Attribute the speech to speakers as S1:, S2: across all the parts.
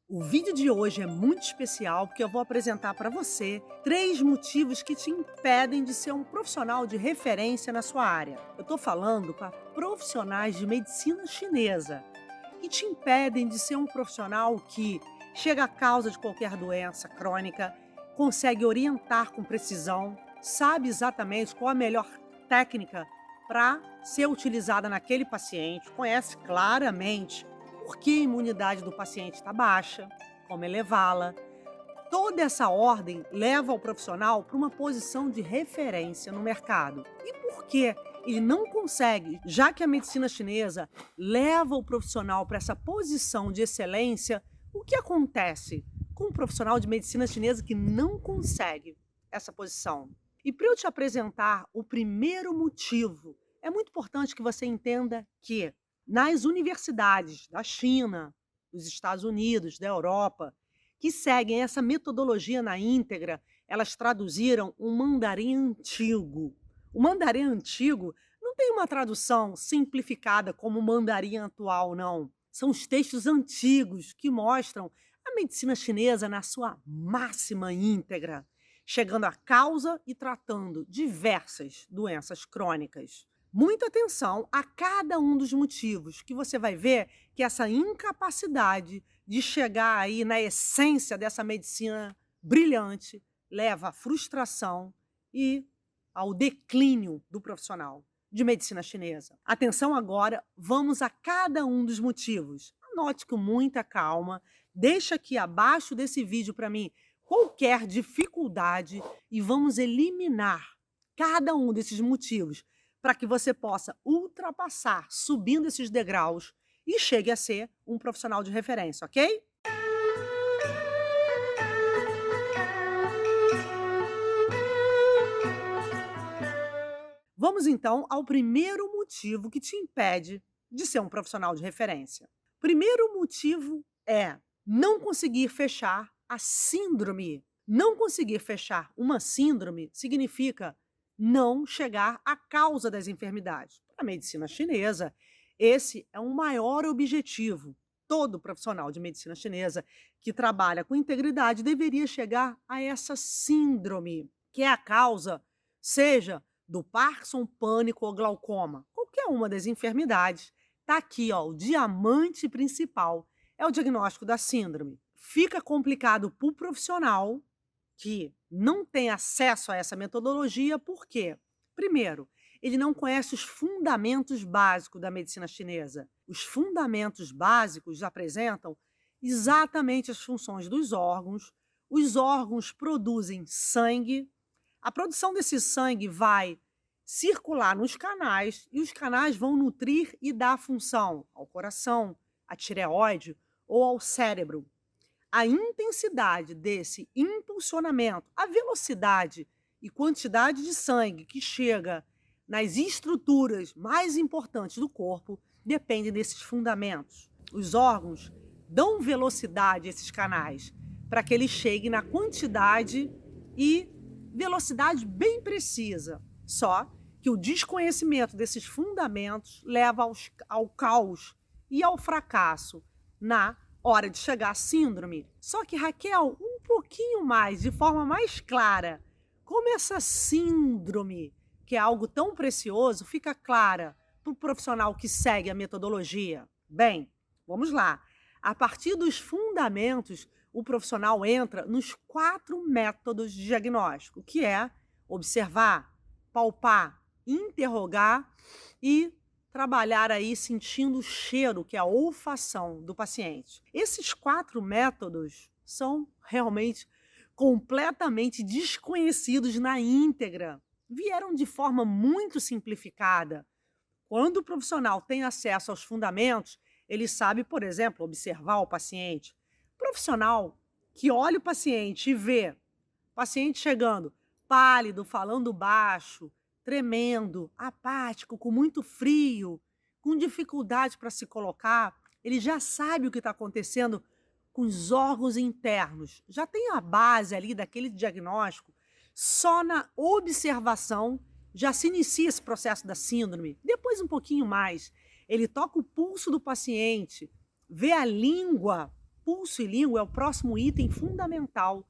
S1: O vídeo de hoje é muito especial porque eu vou apresentar para você 3 motivos que te impedem de ser um profissional de referência na sua área. Eu estou falando para profissionais de medicina chinesa que te impedem de ser um profissional que chega à causa de qualquer doença crônica, consegue orientar com precisão, sabe exatamente qual a melhor técnica para ser utilizada naquele paciente, conhece claramente por que a imunidade do paciente está baixa, como elevá-la. Toda essa ordem leva o profissional para uma posição de referência no mercado. E por que ele não consegue, já que a medicina chinesa leva o profissional para essa posição de excelência, o que acontece com um profissional de medicina chinesa que não consegue essa posição? E para eu te apresentar o primeiro motivo, é muito importante que você entenda que nas universidades da China, dos Estados Unidos, da Europa, que seguem essa metodologia na íntegra, elas traduziram um mandarim antigo. O mandarim antigo não tem uma tradução simplificada como o mandarim atual, não. São os textos antigos que mostram a medicina chinesa na sua máxima íntegra, chegando à causa e tratando diversas doenças crônicas. Muita atenção a cada um dos motivos, que você vai ver que essa incapacidade de chegar aí na essência dessa medicina brilhante leva à frustração e ao declínio do profissional de medicina chinesa. Atenção agora, vamos a cada um dos motivos. Anote com muita calma, deixa aqui abaixo desse vídeo para mim qualquer dificuldade e vamos eliminar cada um desses motivos para que você possa ultrapassar subindo esses degraus e chegue a ser um profissional de referência, ok? Vamos então ao primeiro motivo que te impede de ser um profissional de referência. Primeiro motivo é não conseguir fechar a síndrome. Não conseguir fechar uma síndrome significa não chegar à causa das enfermidades. Para a medicina chinesa, esse é o maior objetivo. Todo profissional de medicina chinesa que trabalha com integridade deveria chegar a essa síndrome, que é a causa, seja do Parkinson, pânico ou glaucoma, qualquer uma das enfermidades, está aqui, ó, o diamante principal é o diagnóstico da síndrome. Fica complicado para o profissional que não tem acesso a essa metodologia, por quê? Primeiro, ele não conhece os fundamentos básicos da medicina chinesa. Os fundamentos básicos apresentam exatamente as funções dos órgãos. Os órgãos produzem sangue. A produção desse sangue vai circular nos canais e os canais vão nutrir e dar função ao coração, à tireoide ou ao cérebro. A intensidade desse impulsionamento, a velocidade e quantidade de sangue que chega nas estruturas mais importantes do corpo depende desses fundamentos. Os órgãos dão velocidade a esses canais para que eles cheguem na quantidade e velocidade bem precisa. Só que o desconhecimento desses fundamentos leva ao caos e ao fracasso na hora de chegar à síndrome. Só que, Raquel, um pouquinho mais, de forma mais clara, como essa síndrome, que é algo tão precioso, fica clara para o profissional que segue a metodologia? Bem, vamos lá. A partir dos fundamentos, o profissional entra nos 4 métodos de diagnóstico, que é observar, palpar, interrogar e trabalhar aí sentindo o cheiro, que é a olfação do paciente. Esses 4 métodos são realmente completamente desconhecidos na íntegra. Vieram de forma muito simplificada. Quando o profissional tem acesso aos fundamentos, ele sabe, por exemplo, observar o paciente. Profissional que olha o paciente e vê o paciente chegando pálido, falando baixo, tremendo, apático, com muito frio, com dificuldade para se colocar, ele já sabe o que está acontecendo com os órgãos internos. Já tem a base ali daquele diagnóstico. Só na observação já se inicia esse processo da síndrome. Depois um pouquinho mais, ele toca o pulso do paciente, vê a língua pulso e língua é o próximo item fundamental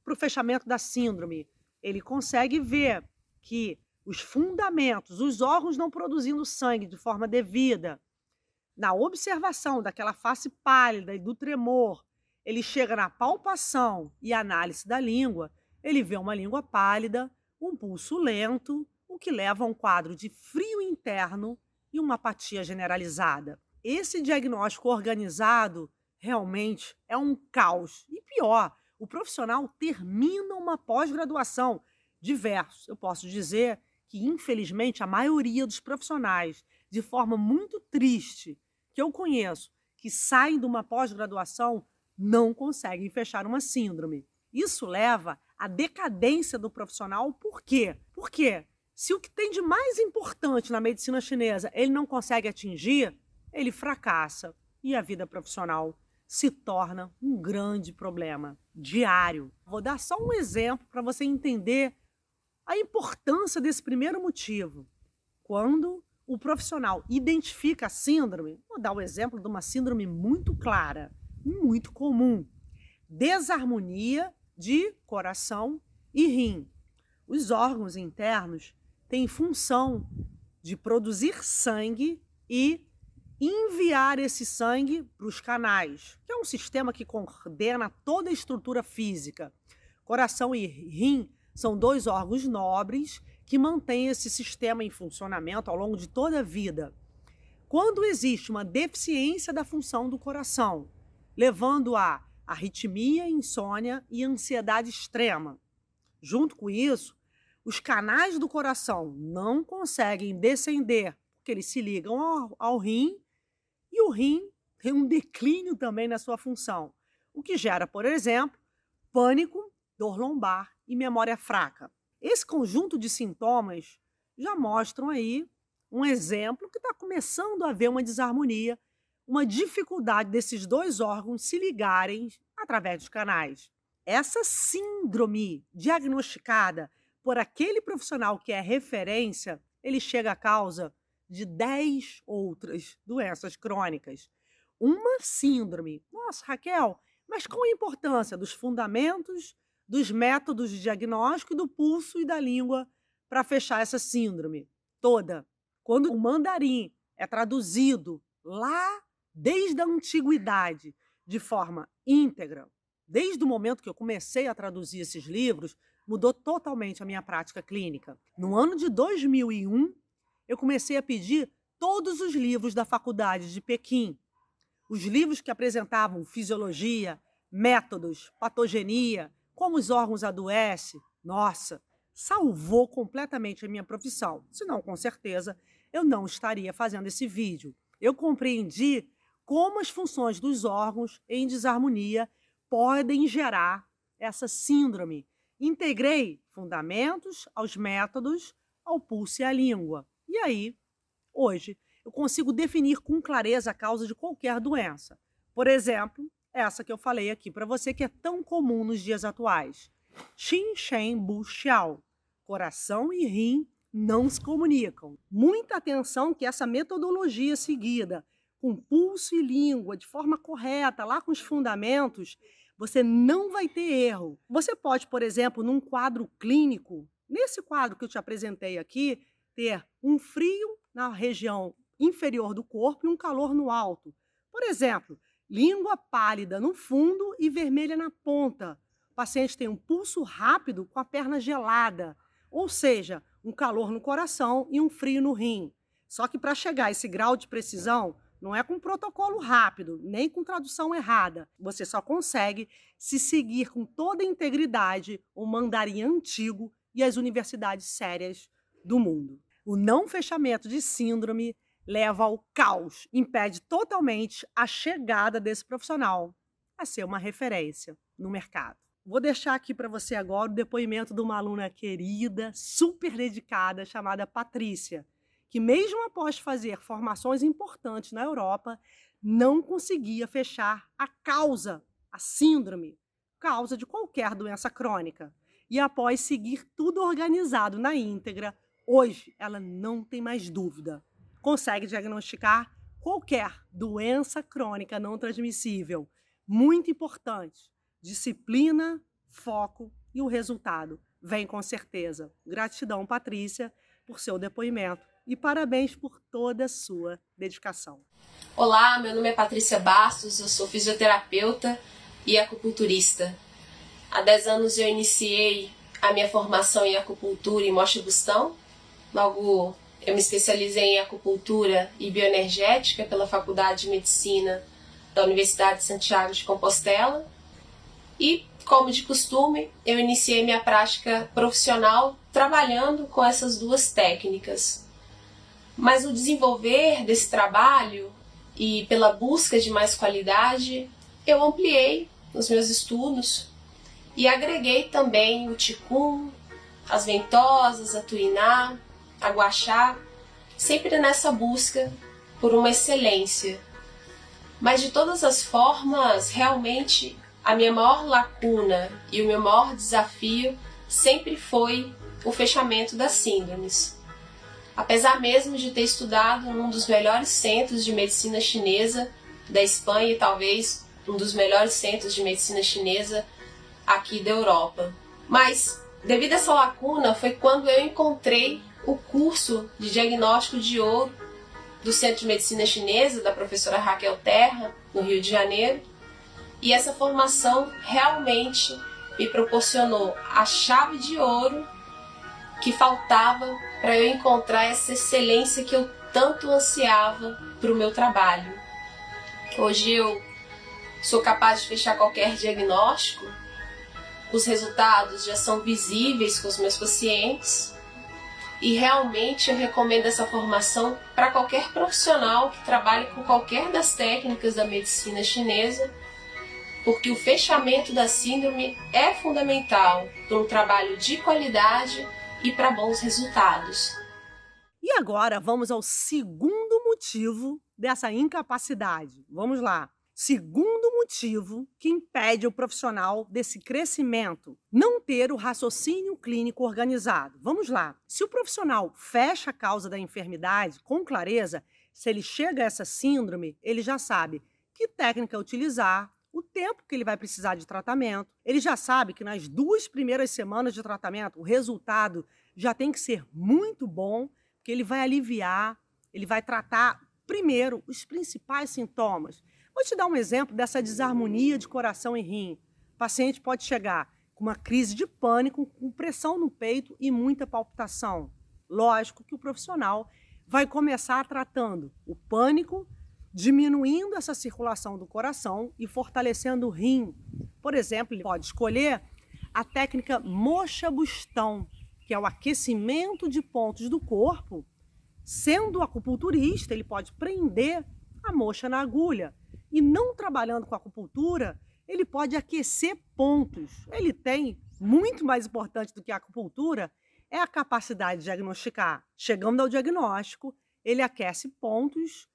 S1: para o fechamento da síndrome. Ele consegue ver que os fundamentos, os órgãos não produzindo sangue de forma devida, na observação daquela face pálida e do tremor, ele chega na palpação e análise da língua, ele vê uma língua pálida, um pulso lento, o que leva a um quadro de frio interno e uma apatia generalizada. Esse diagnóstico organizado realmente é um caos. E pior, o profissional termina uma pós-graduação. Diversos. Eu posso dizer que, infelizmente, a maioria dos profissionais, de forma muito triste, que eu conheço, que saem de uma pós-graduação, não conseguem fechar uma síndrome. Isso leva à decadência do profissional. Por quê? Porque se o que tem de mais importante na medicina chinesa ele não consegue atingir, ele fracassa e a vida profissional se torna um grande problema diário. Vou dar só um exemplo para você entender a importância desse primeiro motivo. Quando o profissional identifica a síndrome, vou dar o exemplo de uma síndrome muito clara, muito comum: desarmonia de coração e rim. Os órgãos internos têm função de produzir sangue e enviar esse sangue para os canais, que é um sistema que coordena toda a estrutura física. Coração e rim são dois órgãos nobres que mantêm esse sistema em funcionamento ao longo de toda a vida. Quando existe uma deficiência da função do coração, levando a arritmia, insônia e ansiedade extrema. Junto com isso, os canais do coração não conseguem descender, porque eles se ligam ao rim, e o rim tem um declínio também na sua função, o que gera, por exemplo, pânico, dor lombar e memória fraca. Esse conjunto de sintomas já mostram aí um exemplo que está começando a haver uma desarmonia, uma dificuldade desses dois órgãos se ligarem através dos canais. Essa síndrome diagnosticada por aquele profissional que é referência, ele chega à causa de 10 outras doenças crônicas. Uma síndrome. Nossa, Raquel, mas qual a importância dos fundamentos, dos métodos de diagnóstico, do pulso e da língua para fechar essa síndrome toda? Quando o mandarim é traduzido lá desde a antiguidade de forma íntegra, desde o momento que eu comecei a traduzir esses livros, mudou totalmente a minha prática clínica. No ano de 2001, eu comecei a pedir todos os livros da Faculdade de Pequim. Os livros que apresentavam fisiologia, métodos, patogenia, como os órgãos adoecem. Nossa, salvou completamente a minha profissão. Senão, com certeza, eu não estaria fazendo esse vídeo. Eu compreendi como as funções dos órgãos em desarmonia podem gerar essa síndrome. Integrei fundamentos aos métodos, ao pulso e à língua. E aí, hoje, eu consigo definir com clareza a causa de qualquer doença. Por exemplo, essa que eu falei aqui para você, que é tão comum nos dias atuais. Qin Shen Bu Xiao. Coração e rim não se comunicam. Muita atenção que essa metodologia seguida, com pulso e língua, de forma correta, lá com os fundamentos, você não vai ter erro. Você pode, por exemplo, num quadro clínico, nesse quadro que eu te apresentei aqui, ter um frio na região inferior do corpo e um calor no alto. Por exemplo, língua pálida no fundo e vermelha na ponta. O paciente tem um pulso rápido com a perna gelada, ou seja, um calor no coração e um frio no rim. Só que para chegar a esse grau de precisão, não é com protocolo rápido, nem com tradução errada. Você só consegue se seguir com toda a integridade o mandarim antigo e as universidades sérias do mundo. O não fechamento de síndrome leva ao caos, impede totalmente a chegada desse profissional a ser uma referência no mercado. Vou deixar aqui para você agora o depoimento de uma aluna querida, super dedicada, chamada Patrícia, que mesmo após fazer formações importantes na Europa, não conseguia fechar a causa, a síndrome, causa de qualquer doença crônica. E após seguir tudo organizado na íntegra, hoje ela não tem mais dúvida. Consegue diagnosticar qualquer doença crônica não transmissível, Muito importante. Disciplina, foco e o resultado vem com certeza. Gratidão, Patrícia, por seu depoimento e parabéns por toda a sua dedicação.
S2: Olá, meu nome é Patrícia Bastos, eu sou fisioterapeuta e acupunturista. Há 10 anos eu iniciei a minha formação em acupuntura em Mocha Bustão. Logo, eu me especializei em acupuntura e bioenergética pela Faculdade de Medicina da Universidade de Santiago de Compostela. E, como de costume, eu iniciei minha prática profissional trabalhando com essas duas técnicas. Mas o desenvolver desse trabalho e pela busca de mais qualidade, eu ampliei os meus estudos e agreguei também o Qigong, as ventosas, a Turiná, a Gua Sha, sempre nessa busca por uma excelência. Mas de todas as formas, realmente a minha maior lacuna e o meu maior desafio sempre foi o fechamento das síndromes. Apesar mesmo de ter estudado num dos melhores centros de medicina chinesa da Espanha e talvez um dos melhores centros de medicina chinesa aqui da Europa. Mas, devido a essa lacuna, foi quando eu encontrei o curso de diagnóstico de ouro do Centro de Medicina Chinesa, da professora Raquel Terra, no Rio de Janeiro. E essa formação realmente me proporcionou a chave de ouro que faltava para eu encontrar essa excelência que eu tanto ansiava para o meu trabalho. Hoje eu sou capaz de fechar qualquer diagnóstico, os resultados já são visíveis com os meus pacientes e realmente eu recomendo essa formação para qualquer profissional que trabalhe com qualquer das técnicas da medicina chinesa, porque o fechamento da síndrome é fundamental para um trabalho de qualidade e para bons resultados.
S1: E agora vamos ao segundo motivo dessa incapacidade. Vamos lá. Segundo motivo que impede o profissional desse crescimento, não ter o raciocínio clínico organizado. Vamos lá. Se o profissional fecha a causa da enfermidade com clareza, se ele chega a essa síndrome, ele já sabe que técnica utilizar, o tempo que ele vai precisar de tratamento. Ele já sabe que nas 2 primeiras semanas de tratamento, o resultado já tem que ser muito bom, porque ele vai aliviar, ele vai tratar primeiro os principais sintomas. Vou te dar um exemplo dessa desarmonia de coração e rim. O paciente pode chegar com uma crise de pânico, com pressão no peito e muita palpitação. Lógico que o profissional vai começar tratando o pânico, diminuindo essa circulação do coração e fortalecendo o rim. Por exemplo, ele pode escolher a técnica Mocha Bustão, que é o aquecimento de pontos do corpo. Sendo acupunturista, ele pode prender a mocha na agulha. E não trabalhando com acupuntura, ele pode aquecer pontos. Ele tem, muito mais importante do que a acupuntura, é a capacidade de diagnosticar. Chegando ao diagnóstico, ele aquece pontos,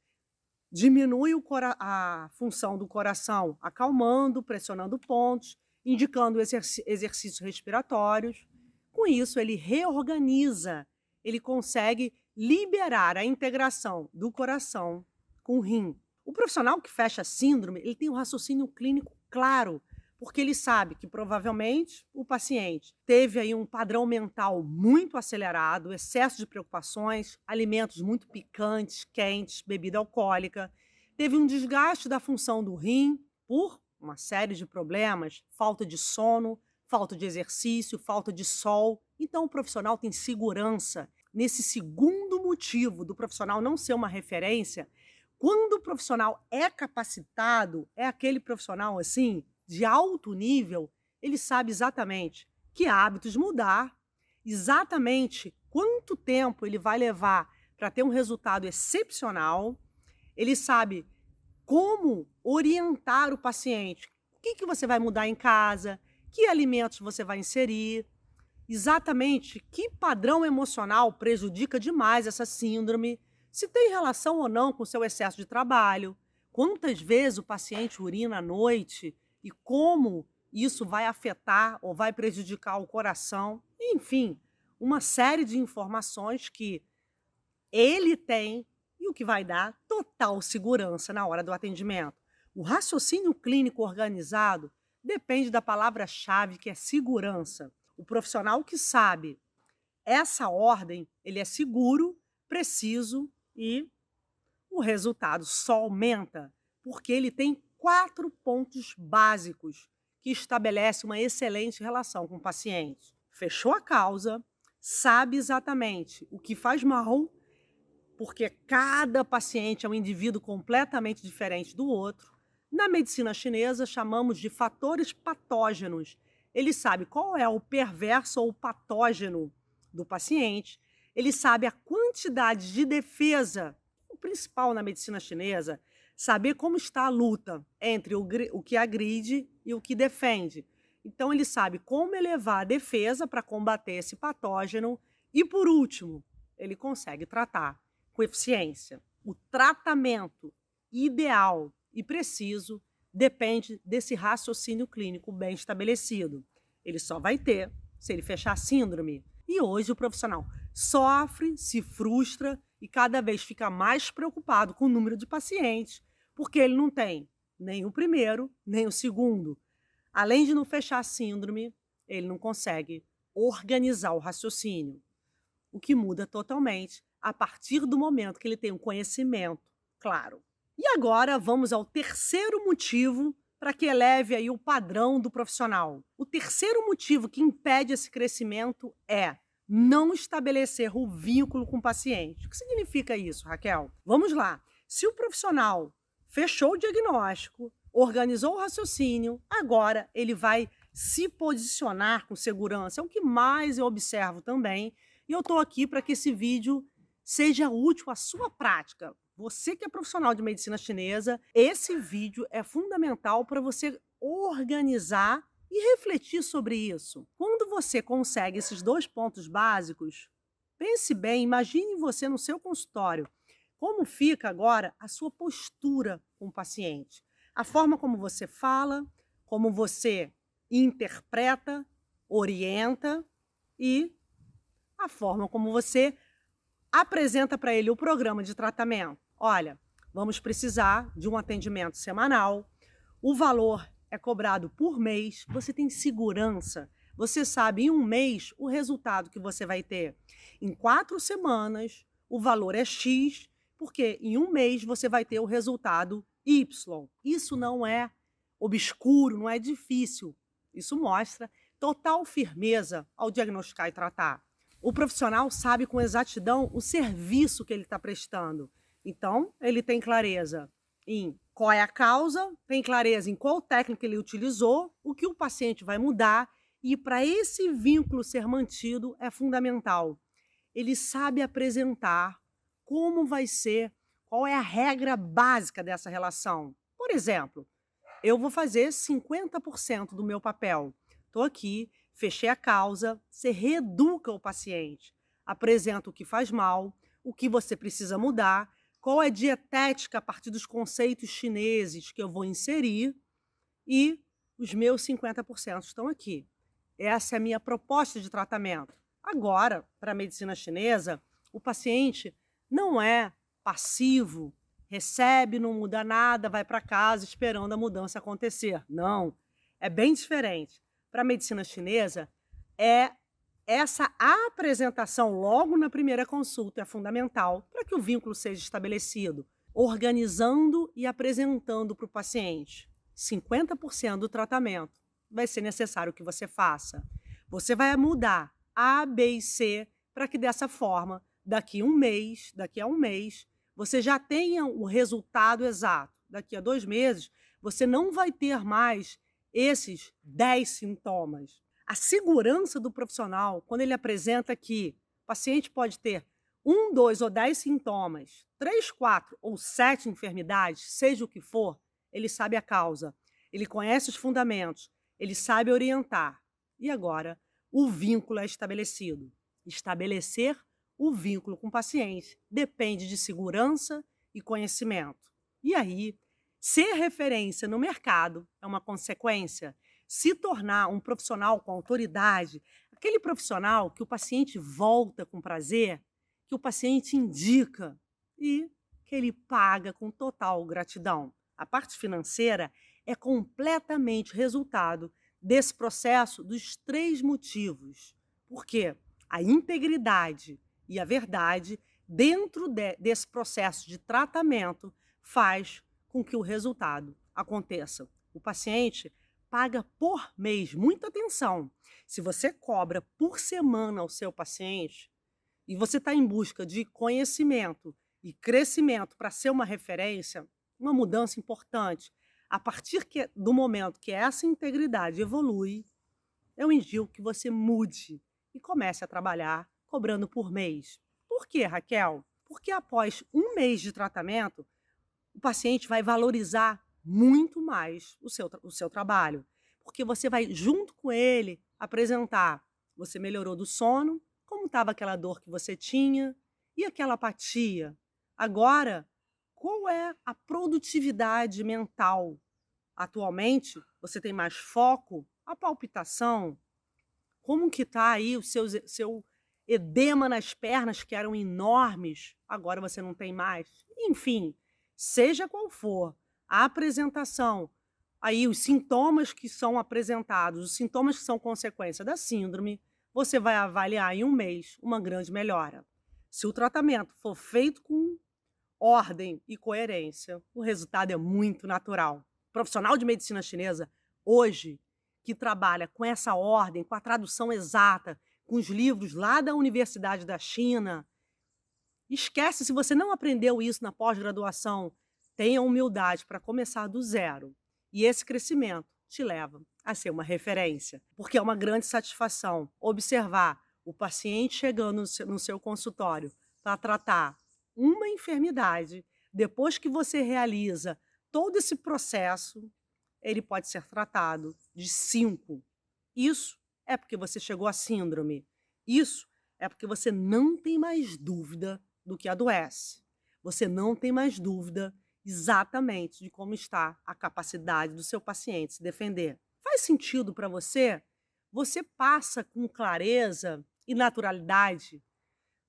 S1: diminui a função do coração, acalmando, pressionando pontos, indicando exercícios respiratórios. Com isso, ele reorganiza, ele consegue liberar a integração do coração com o rim. O profissional que fecha a síndrome, ele tem um raciocínio clínico claro, porque ele sabe que provavelmente o paciente teve aí um padrão mental muito acelerado, excesso de preocupações, alimentos muito picantes, quentes, bebida alcoólica, teve um desgaste da função do rim por uma série de problemas, falta de sono, falta de exercício, falta de sol. Então o profissional tem segurança. Nesse segundo motivo do profissional não ser uma referência, quando o profissional é capacitado, é aquele profissional assim, de alto nível, ele sabe exatamente que hábitos mudar, exatamente quanto tempo ele vai levar para ter um resultado excepcional, ele sabe como orientar o paciente, o que você vai mudar em casa, que alimentos você vai inserir, exatamente que padrão emocional prejudica demais essa síndrome, se tem relação ou não com o seu excesso de trabalho, quantas vezes o paciente urina à noite e como isso vai afetar ou vai prejudicar o coração, enfim, uma série de informações que ele tem e o que vai dar total segurança na hora do atendimento. O raciocínio clínico organizado depende da palavra-chave, que é segurança. O profissional que sabe essa ordem, ele é seguro, preciso e o resultado só aumenta porque ele tem 4 pontos básicos que estabelecem uma excelente relação com o paciente. Fechou a causa, sabe exatamente o que faz mal, porque cada paciente é um indivíduo completamente diferente do outro. Na medicina chinesa, chamamos de fatores patógenos. Ele sabe qual é o perverso ou o patógeno do paciente, ele sabe a quantidade de defesa. O principal na medicina chinesa, saber como está a luta entre o que agride e o que defende. Então, ele sabe como elevar a defesa para combater esse patógeno e, por último, ele consegue tratar com eficiência. O tratamento ideal e preciso depende desse raciocínio clínico bem estabelecido. Ele só vai ter se ele fechar a síndrome. E hoje o profissional sofre, se frustra e cada vez fica mais preocupado com o número de pacientes, porque ele não tem nem o primeiro, nem o segundo. Além de não fechar a síndrome, ele não consegue organizar o raciocínio, o que muda totalmente a partir do momento que ele tem um conhecimento claro. E agora vamos ao terceiro motivo para que eleve aí o padrão do profissional. O terceiro motivo que impede esse crescimento é não estabelecer o vínculo com o paciente. O que significa isso, Raquel? Vamos lá. Se o profissional fechou o diagnóstico, organizou o raciocínio, agora ele vai se posicionar com segurança. É o que mais eu observo também. E eu estou aqui para que esse vídeo seja útil à sua prática. Você que é profissional de medicina chinesa, esse vídeo é fundamental para você organizar e refletir sobre isso. Quando você consegue esses 2 pontos básicos, pense bem, imagine você no seu consultório. Como fica agora a sua postura com o paciente? A forma como você fala, como você interpreta, orienta e a forma como você apresenta para ele o programa de tratamento. Olha, vamos precisar de um atendimento semanal, o valor é cobrado por mês, você tem segurança, você sabe em um mês o resultado que você vai ter. Em 4 semanas, o valor é X, porque em um mês você vai ter o resultado Y. Isso não é obscuro, não é difícil. Isso mostra total firmeza ao diagnosticar e tratar. O profissional sabe com exatidão o serviço que ele está prestando. Então, ele tem clareza em qual é a causa, tem clareza em qual técnica ele utilizou, o que o paciente vai mudar, e para esse vínculo ser mantido é fundamental. Ele sabe apresentar como vai ser, qual é a regra básica dessa relação. Por exemplo, eu vou fazer 50% do meu papel. Estou aqui, fechei a causa, você reeduca o paciente, apresenta o que faz mal, o que você precisa mudar, qual é a dietética a partir dos conceitos chineses que eu vou inserir e os meus 50% estão aqui. Essa é a minha proposta de tratamento. Agora, para a medicina chinesa, o paciente não é passivo, recebe, não muda nada, vai para casa esperando a mudança acontecer. Não, é bem diferente. Para a medicina chinesa, essa apresentação logo na primeira consulta é fundamental para que o vínculo seja estabelecido, organizando e apresentando para o paciente. 50% do tratamento vai ser necessário que você faça. Você vai mudar A, B e C para que dessa forma, daqui a um mês, você já tenha o resultado exato. Daqui a 2 meses, você não vai ter mais esses 10 sintomas. A segurança do profissional, quando ele apresenta que o paciente pode ter 1, 2 ou 10 sintomas, 3, 4 ou 7 enfermidades, seja o que for, ele sabe a causa, ele conhece os fundamentos, ele sabe orientar. E agora, o vínculo é estabelecido. Estabelecer o vínculo com o paciente depende de segurança e conhecimento. E aí, ser referência no mercado é uma consequência. Se tornar um profissional com autoridade, aquele profissional que o paciente volta com prazer, que o paciente indica e que ele paga com total gratidão. A parte financeira é completamente resultado desse processo dos 3 motivos. Porque a integridade e a verdade dentro desse processo de tratamento faz com que o resultado aconteça. O paciente paga por mês, muita atenção. Se você cobra por semana ao seu paciente e você está em busca de conhecimento e crescimento para ser uma referência, uma mudança importante, a partir do momento que essa integridade evolui, eu indico que você mude e comece a trabalhar cobrando por mês. Por quê, Raquel? Porque após um mês de tratamento, o paciente vai valorizar muito mais o seu trabalho. Porque você vai, junto com ele, apresentar: você melhorou do sono, como estava aquela dor que você tinha e aquela apatia. Agora, qual é a produtividade mental? Atualmente, você tem mais foco? A palpitação? Como que está aí o seu edema nas pernas, que eram enormes, agora você não tem mais? Enfim, seja qual for a apresentação, aí os sintomas que são apresentados, os sintomas que são consequência da síndrome, você vai avaliar em um mês uma grande melhora. Se o tratamento for feito com ordem e coerência, o resultado é muito natural. O profissional de medicina chinesa, hoje, que trabalha com essa ordem, com a tradução exata, com os livros lá da Universidade da China, esquece, se você não aprendeu isso na pós-graduação, tenha humildade para começar do zero. E esse crescimento te leva a ser uma referência, porque é uma grande satisfação observar o paciente chegando no seu consultório para tratar uma enfermidade. Depois que você realiza todo esse processo, ele pode ser tratado de 5. Isso é porque você chegou à síndrome. Isso é porque você não tem mais dúvida do que adoece. Você não tem mais dúvida exatamente de como está a capacidade do seu paciente se defender. Faz sentido para você? Você passa com clareza e naturalidade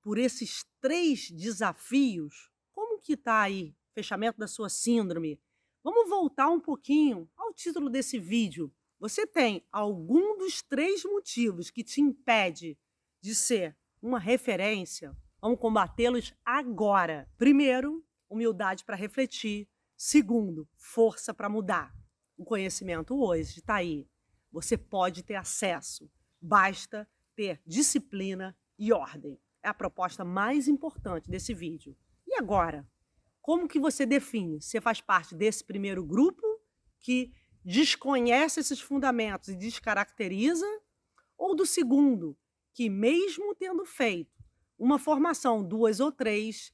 S1: por esses 3 desafios? Como que está aí? Fechamento da sua síndrome. Vamos voltar um pouquinho ao título desse vídeo. Você tem algum dos 3 motivos que te impede de ser uma referência? Vamos combatê-los agora. Primeiro, humildade para refletir. Segundo, força para mudar. O conhecimento hoje está aí. Você pode ter acesso. Basta ter disciplina e ordem. É a proposta mais importante desse vídeo. E agora? Como que você define? Você faz parte desse primeiro grupo que desconhece esses fundamentos e descaracteriza? Ou do segundo, que mesmo tendo feito uma formação, 2 ou 3,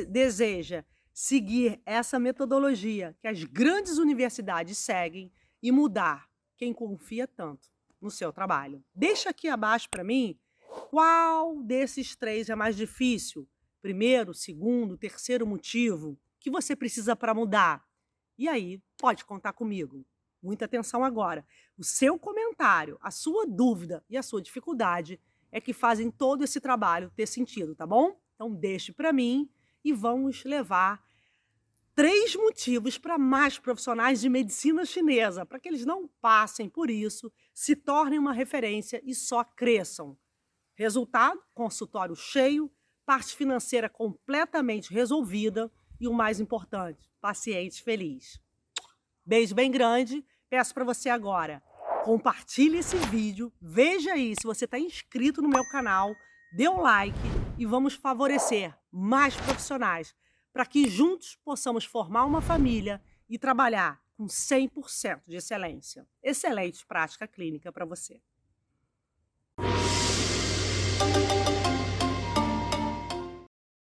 S1: deseja seguir essa metodologia que as grandes universidades seguem e mudar quem confia tanto no seu trabalho? Deixa aqui abaixo para mim qual desses 3 é mais difícil. Primeiro, segundo, terceiro motivo que você precisa para mudar. E aí, pode contar comigo. Muita atenção agora. O seu comentário, a sua dúvida e a sua dificuldade é que fazem todo esse trabalho ter sentido, tá bom? Então deixe para mim e vamos levar 3 motivos para mais profissionais de medicina chinesa, para que eles não passem por isso, se tornem uma referência e só cresçam. Resultado: consultório cheio, parte financeira completamente resolvida e o mais importante, paciente feliz. Beijo bem grande. Peço para você agora, compartilhe esse vídeo, veja aí se você está inscrito no meu canal, dê um like e vamos favorecer mais profissionais para que juntos possamos formar uma família e trabalhar com 100% de excelência. Excelente prática clínica para você.